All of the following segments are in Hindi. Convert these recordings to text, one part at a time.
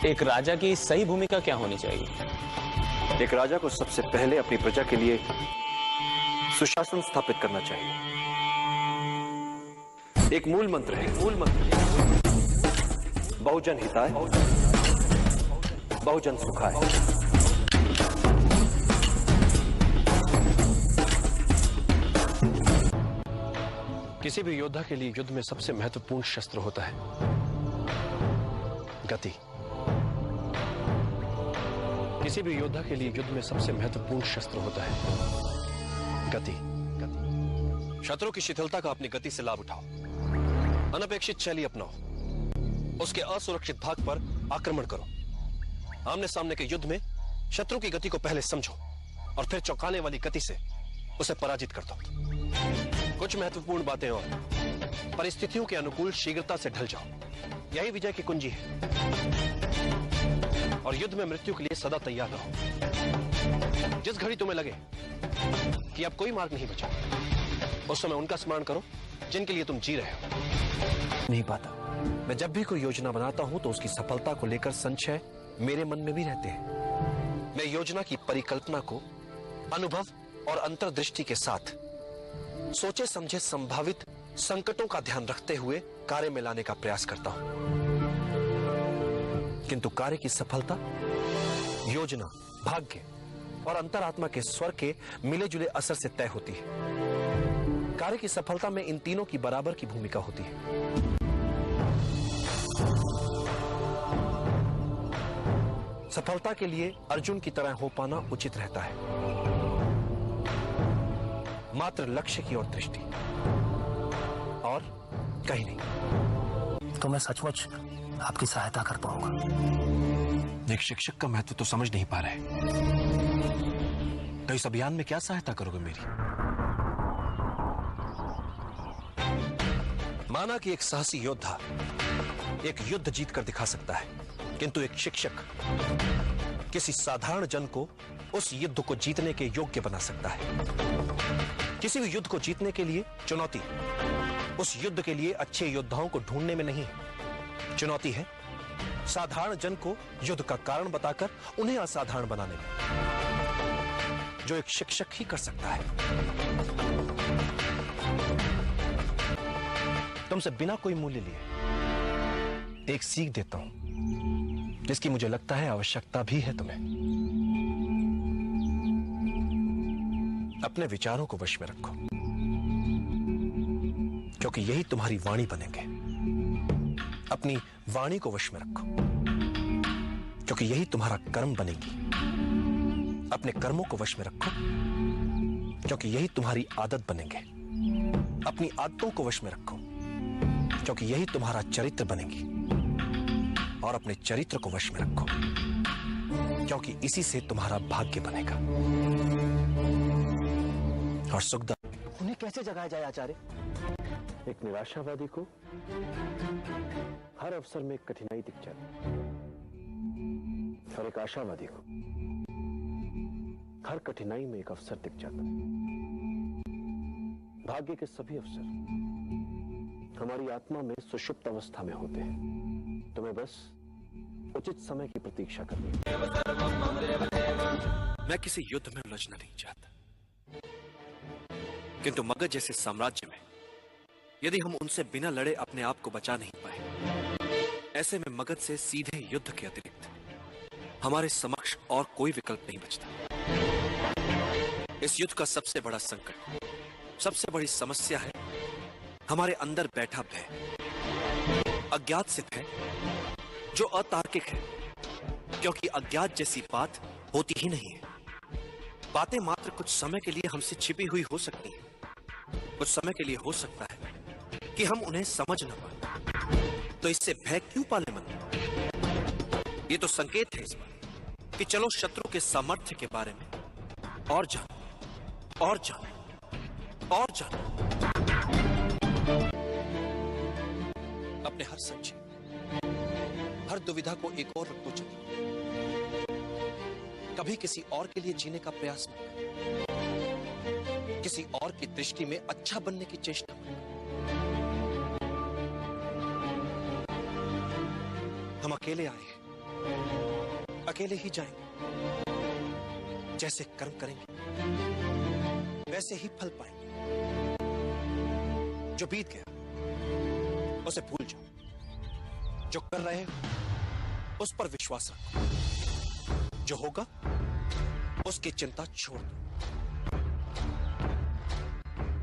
एक राजा की सही भूमिका क्या होनी चाहिए? एक राजा को सबसे पहले अपनी प्रजा के लिए सुशासन स्थापित करना चाहिए। एक मूल मंत्र है, बहुजन हिताय, बहुजन सुखाय। किसी भी योद्धा के लिए युद्ध में सबसे महत्वपूर्ण शस्त्र होता है गति। किसी भी योद्धा के लिए युद्ध में सबसे महत्वपूर्ण शस्त्र होता है गति। शत्रु की शिथिलता का अपनी गति से लाभ उठाओ, अनपेक्षित शैली अपनाओ, उसके असुरक्षित भाग पर आक्रमण करो। आमने सामने के युद्ध में शत्रु की गति को पहले समझो और फिर चौंकाने वाली गति से उसे पराजित कर दो। कुछ महत्वपूर्ण बातें और परिस्थितियों के अनुकूल शीघ्रता से ढल जाओ, यही विजय की कुंजी है। और युद्ध में मृत्यु के लिए सदा तैयार रहो। जिस घड़ी तुम्हें लगे कि अब कोई मार्ग नहीं बचा, उस समय उनका स्मरण करो जिनके लिए तुम जी रहे हो। नहीं पाता, मैं जब भी कोई योजना बनाता हूं तो उसकी सफलता को लेकर संशय मेरे मन में भी रहते हैं। मैं योजना की परिकल्पना को अनुभव और अंतर्दृष्टि के साथ सोचे समझे संभावित संकटों का ध्यान रखते हुए कार्य में लाने का प्रयास करता हूं, किंतु कार्य की सफलता योजना, भाग्य और अंतरात्मा के स्वर के मिले जुले असर से तय होती है। कार्य की सफलता में इन तीनों की बराबर की भूमिका होती है। सफलता के लिए अर्जुन की तरह हो पाना उचित रहता है, मात्र लक्ष्य की ओर दृष्टि और कहीं नहीं। तो मैं सचमुच आपकी सहायता कर पाऊंगा। एक शिक्षक का महत्व तो समझ नहीं पा रहे, तो इस अभियान में क्या सहायता करोगे मेरी? माना कि एक साहसी योद्धा एक युद्ध जीत कर दिखा सकता है, किंतु एक शिक्षक किसी साधारण जन को उस युद्ध को जीतने के योग्य बना सकता है। किसी भी युद्ध को जीतने के लिए चुनौती उस युद्ध के लिए अच्छे योद्धाओं को ढूंढने में नहीं, चुनौती है साधारण जन को युद्ध का कारण बताकर उन्हें असाधारण बनाने में, जो एक शिक्षक ही कर सकता है। तुमसे बिना कोई मूल्य लिए एक सीख देता हूं जिसकी मुझे लगता है आवश्यकता भी है तुम्हें। अपने विचारों को वश में रखो, क्योंकि यही तुम्हारी वाणी बनेंगे। अपनी वाणी को वश में रखो, क्योंकि यही तुम्हारा कर्म बनेगी। अपने कर्मों को वश में रखो, क्योंकि यही तुम्हारी आदत बनेंगे। अपनी आदतों को वश में रखो, क्योंकि यही तुम्हारा चरित्र बनेगी। और अपने चरित्र को वश में रखो, क्योंकि इसी से तुम्हारा भाग्य बनेगा। और सुखदा, उन्हें कैसे जगाया जाए आचार्य? एक निराशावादी को हर अवसर में एक कठिनाई दिख जाती, और एक आशावादी को हर कठिनाई में एक अवसर दिख जाता। भाग्य के सभी अवसर हमारी आत्मा में सुषुप्त अवस्था में होते हैं। तुम्हें बस उचित समय की प्रतीक्षा करनी है। मैं किसी युद्ध में उलझना नहीं चाहता, किंतु मगध जैसे साम्राज्य में यदि हम उनसे बिना लड़े अपने आप को बचा नहीं पाए, ऐसे में मगध से सीधे युद्ध के अतिरिक्त हमारे समक्ष और कोई विकल्प नहीं बचता। इस युद्ध का सबसे बड़ा संकट, सबसे बड़ी समस्या है हमारे अंदर बैठा भय, अज्ञात से भय जो अतार्किक है, क्योंकि अज्ञात जैसी बात होती ही नहीं है। बातें मात्र कुछ समय के लिए हमसे छिपी हुई हो सकती हैं, कुछ समय के लिए हो सकता है कि हम उन्हें समझ न पाए, तो इससे भय क्यों पाले मन? ये तो संकेत है इस बात कि चलो शत्रु के सामर्थ्य के बारे में और जानो, और जानो, और जानो। अपने हर संशय, हर दुविधा को एक और रखो चलिए। कभी किसी और के लिए जीने का प्रयास मत करो, किसी और की दृष्टि में अच्छा बनने की चेष्टा मत करो। हम अकेले आए हैं, अकेले ही जाएंगे। जैसे कर्म करेंगे वैसे ही फल पाएंगे। जो बीत गया उसे भूल जाओ, जो कर रहे हो उस पर विश्वास रखो, जो होगा उसकी चिंता छोड़ दो।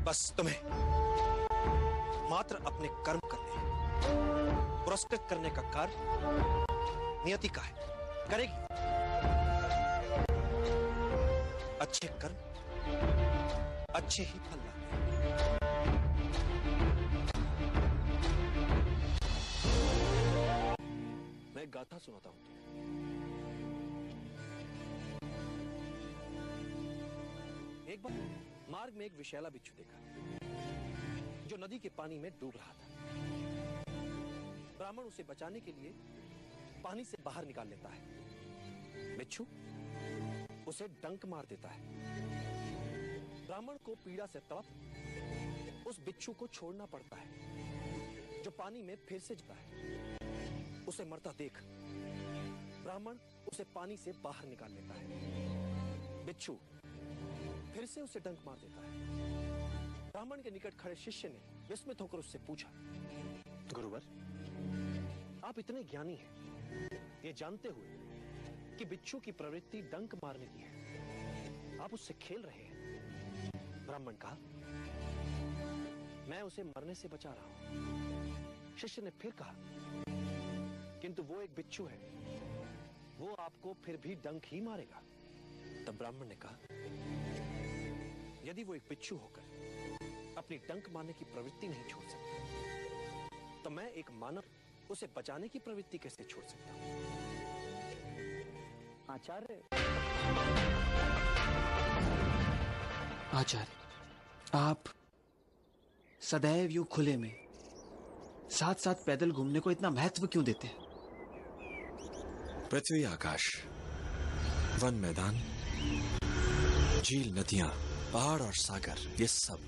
बस तुम्हें मात्र अपने कर्म करने हैं। पुरस्कृत करने का कार्य नियति का है, करेगी। अच्छे कर्म अच्छे ही फल लाते हैं। मैं एक गाथा सुनाता हूं तुम्हें। एक बार मार्ग में एक विषैला बिच्छू देखा जो नदी के पानी में डूब रहा था। ब्राह्मण उसे बचाने के लिए पानी से बाहर निकाल लेता है। बिच्छू उसे डंक मार देता है। ब्राह्मण को पीड़ा से तड़प उस बिच्छू को छोड़ना पड़ता है जो पानी में फिर से जाता है। उसे मरता देख ब्राह्मण उसे पानी से बाहर निकाल लेता है। बिच्छू फिर से उसे डंक मार देता है। ब्राह्मण के निकट खड़े शिष्य ने विस्मित होकर उससे पूछा, गुरुवर, आप इतने ज्ञानी हैं, ये जानते हुए कि बिच्छू की प्रवृत्ति डंक मारने की है, आप उससे खेल रहे हैं। ब्राह्मण कहा, मैं उसे मरने से बचा रहा हूं। शिष्य ने फिर कहा, किंतु वो एक बिच्छू है, वो आपको फिर भी डंक ही मारेगा। तब ब्राह्मण ने कहा, यदि वो एक बिच्छू होकर अपनी डंक मारने की प्रवृत्ति नहीं छोड़ सकता, तो मैं एक मानव उसे बचाने की प्रवृत्ति कैसे छोड़ सकता हूं? आचार्य, आप सदैव यूं खुले में साथ साथ पैदल घूमने को इतना महत्व क्यों देते हैं? पृथ्वी, आकाश, वन, मैदान, झील, नदियां, पहाड़ और सागर, ये सब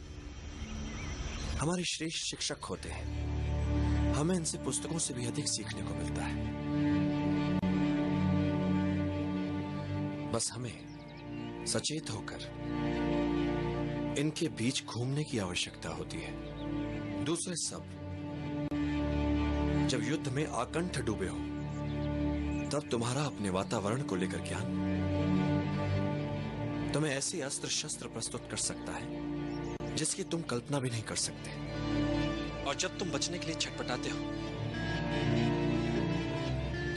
हमारे श्रेष्ठ शिक्षक होते हैं। हमें इनसे पुस्तकों से भी अधिक सीखने को मिलता है। बस हमें सचेत होकर इनके बीच घूमने की आवश्यकता होती है। दूसरे सब जब युद्ध में आकंठ डूबे हो तब तुम्हारा अपने वातावरण को लेकर ज्ञान तुम्हें ऐसे अस्त्र शस्त्र प्रस्तुत कर सकता है जिसकी तुम कल्पना भी नहीं कर सकते। और जब तुम बचने के लिए छटपटाते हो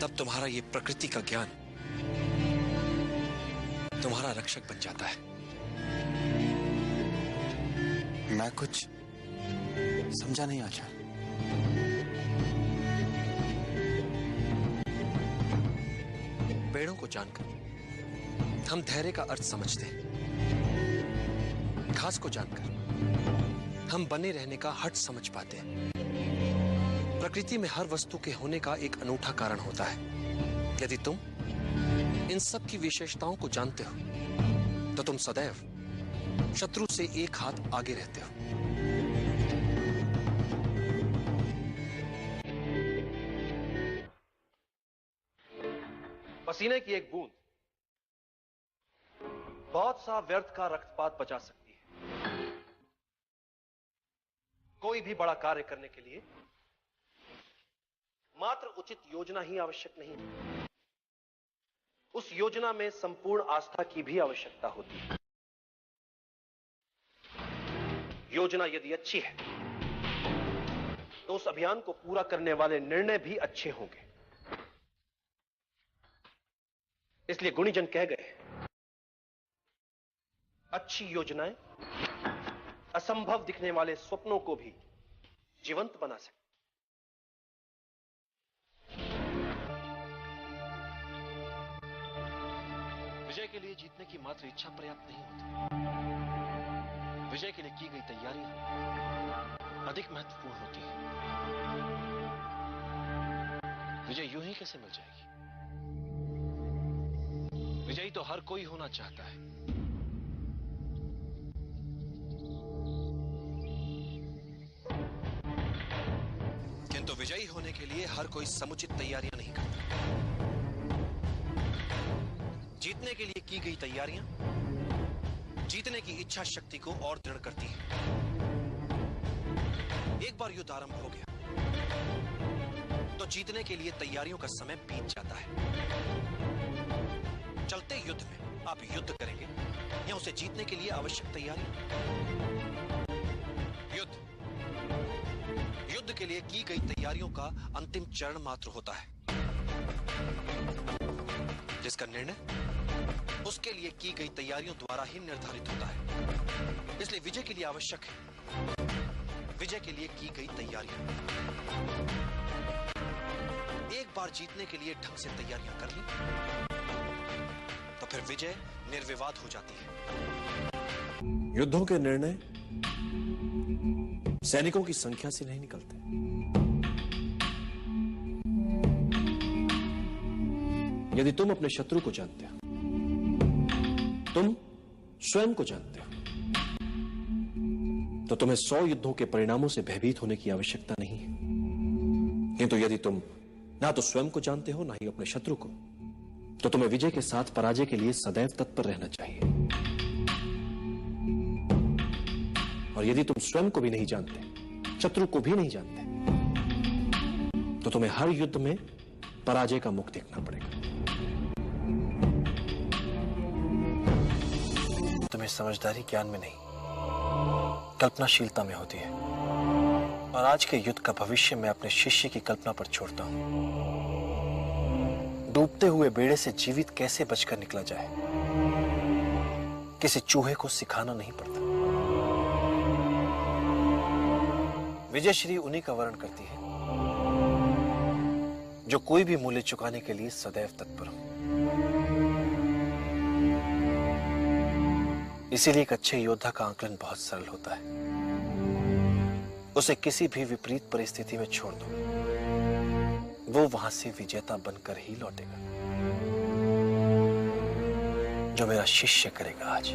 तब तुम्हारा ये प्रकृति का ज्ञान तुम्हारा रक्षक बन जाता है। मैं कुछ समझा नहीं आचार्य। पेड़ों को जानकर हम धैर्य का अर्थ समझते हैं। घास को जानकर हम बने रहने का हट समझ पाते हैं। प्रकृति में हर वस्तु के होने का एक अनूठा कारण होता है। यदि तुम इन सब की विशेषताओं को जानते हो तो तुम सदैव शत्रु से एक हाथ आगे रहते हो। पसीने की एक बूंद बहुत सा व्यर्थ का रक्तपात बचा सकती है। कोई भी बड़ा कार्य करने के लिए मात्र उचित योजना ही आवश्यक नहीं है, उस योजना में संपूर्ण आस्था की भी आवश्यकता होती है। योजना यदि अच्छी है तो उस अभियान को पूरा करने वाले निर्णय भी अच्छे होंगे। इसलिए गुणीजन कह गए, अच्छी योजनाएं असंभव दिखने वाले स्वप्नों को भी जीवंत बना सकती। विजय के लिए जीतने की मात्र इच्छा पर्याप्त नहीं होती। विजय के लिए की गई तैयारियां अधिक महत्वपूर्ण होती है। विजय यूं ही कैसे मिल जाएगी? विजयी तो हर कोई होना चाहता है, किंतु विजयी होने के लिए हर कोई समुचित तैयारियां नहीं करता। जीतने के लिए की गई तैयारियां जीतने की इच्छा शक्ति को और दृढ़ करती है। एक बार युद्ध आरंभ हो गया तो जीतने के लिए तैयारियों का समय बीत जाता है। चलते युद्ध में आप युद्ध करेंगे या उसे जीतने के लिए आवश्यक तैयारी? युद्ध के लिए की गई तैयारियों का अंतिम चरण मात्र होता है, जिसका निर्णय उसके लिए की गई तैयारियों द्वारा ही निर्धारित होता है। इसलिए विजय के लिए आवश्यक है विजय के लिए की गई तैयारियां। एक बार जीतने के लिए ढंग से तैयारियां कर ली तो फिर विजय निर्विवाद हो जाती है। युद्धों के निर्णय सैनिकों की संख्या से नहीं निकलते, यदि तुम अपने शत्रु को जानते हो, तुम स्वयं को जानते हो, तो तुम्हें 100 युद्धों के परिणामों से भयभीत होने की आवश्यकता नहीं है। किंतु यदि तुम ना तो स्वयं को जानते हो ना ही अपने शत्रु को, तो तुम्हें विजय के साथ पराजय के लिए सदैव तत्पर रहना चाहिए। और यदि तुम स्वयं को भी नहीं जानते, शत्रु को भी नहीं जानते, तो तुम्हें हर युद्ध में पराजय का मुख देखना पड़ेगा। तुम्हें समझदारी ज्ञान में नहीं, कल्पनाशीलता में होती है। और आज के युद्ध का भविष्य मैं अपने शिष्य की कल्पना पर छोड़ता हूं। डूबते हुए बेड़े से जीवित कैसे बचकर निकला जाए, किसी चूहे को सिखाना नहीं पड़ता। विजय श्री उन्हीं का वर्ण करती है जो कोई भी मूल्य चुकाने के लिए सदैव तत्पर हो। इसीलिए एक अच्छे योद्धा का आकलन बहुत सरल होता है। उसे किसी भी विपरीत परिस्थिति में छोड़ दो, वो वहां से विजेता बनकर ही लौटेगा। जो मेरा शिष्य करेगा आज।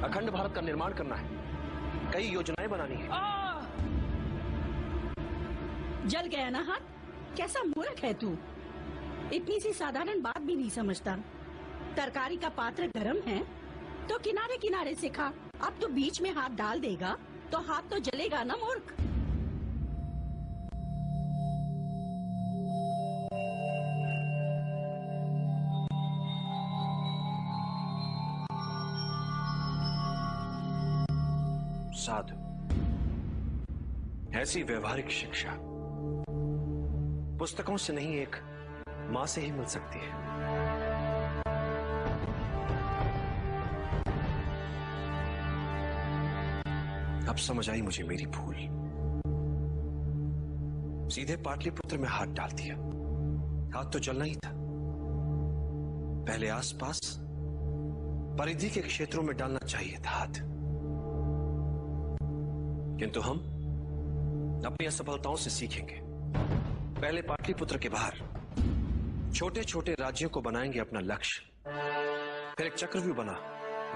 अखंड भारत का निर्माण करना है, कई योजनाएं बनानी है। जल गया ना हाथ? कैसा मूर्ख है तू, इतनी सी साधारण बात भी नहीं समझता। तरकारी का पात्र गरम है तो किनारे किनारे से खा, अब तो बीच में हाथ डाल देगा तो हाथ तो जलेगा ना मूर्ख। साधु, ऐसी व्यवहारिक शिक्षा पुस्तकों से नहीं, एक मां से ही मिल सकती है। अब समझ आई मुझे मेरी भूल। सीधे पाटलिपुत्र में हाथ डाल दिया। हाथ तो चलना ही था, पहले आसपास परिधि के क्षेत्रों में डालना चाहिए था हाथ। किंतु हम अपनी असफलताओं से सीखेंगे। पहले पाटलिपुत्र के बाहर छोटे छोटे राज्यों को बनाएंगे अपना लक्ष्य, फिर एक चक्रव्यूह बना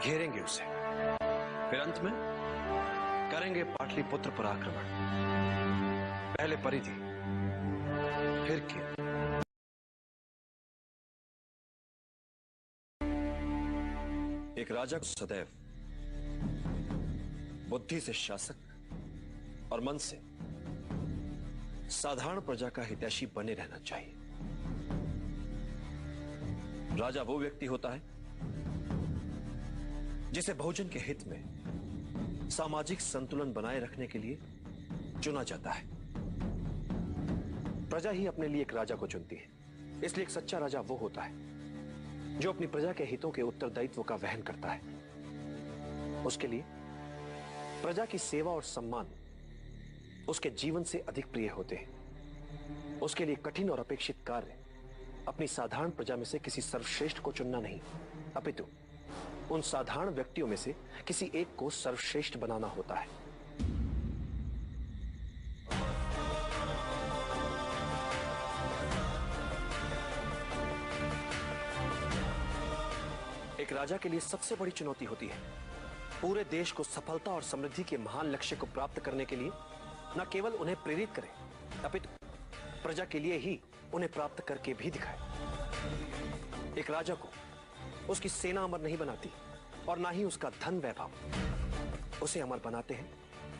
घेरेंगे उसे, फिर अंत में करेंगे पाटलिपुत्र पर आक्रमण। पहले परिधि, फिर केंद्र। एक राजा को सदैव बुद्धि से शासक और मन से साधारण प्रजा का हितैषी बने रहना चाहिए। राजा वो व्यक्ति होता है जिसे बहुजन के हित में सामाजिक संतुलन बनाए रखने के लिए चुना जाता है। प्रजा ही अपने लिए एक राजा को चुनती है। इसलिए एक सच्चा राजा वो होता है जो अपनी प्रजा के हितों के उत्तरदायित्व का वहन करता है। उसके लिए प्रजा की सेवा और सम्मान उसके जीवन से अधिक प्रिय होते हैं। उसके लिए कठिन और अपेक्षित कार्य अपनी साधारण प्रजा में से किसी सर्वश्रेष्ठ को चुनना नहीं, अपितु उन साधारण व्यक्तियों में से किसी एक को सर्वश्रेष्ठ बनाना होता है। एक राजा के लिए सबसे बड़ी चुनौती होती है पूरे देश को सफलता और समृद्धि के महान लक्ष्य को प्राप्त करने के लिए न केवल उन्हें प्रेरित करे, अपितु प्रजा के लिए ही उन्हें प्राप्त करके भी दिखाए। एक राजा को उसकी सेना अमर नहीं बनाती और ना ही उसका धन वैभव। उसे अमर बनाते हैं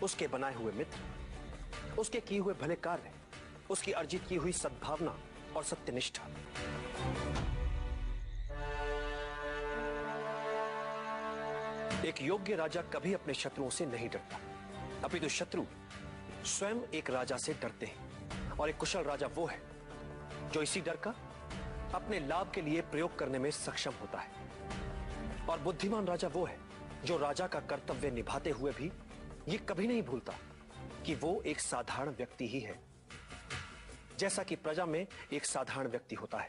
उसके बनाए हुए मित्र, उसके किए हुए भले कार्य, उसकी अर्जित की हुई सद्भावना और सत्यनिष्ठा। एक योग्य राजा कभी अपने शत्रुओं से नहीं डरता, अपितु शत्रु स्वयं एक राजा से डरते हैं। और एक कुशल राजा वो है जो इसी डर का अपने लाभ के लिए प्रयोग करने में सक्षम होता है। और बुद्धिमान राजा वो है जो राजा का कर्तव्य निभाते हुए भी ये कभी नहीं भूलता कि वो एक साधारण व्यक्ति ही है, जैसा कि प्रजा में एक साधारण व्यक्ति होता है।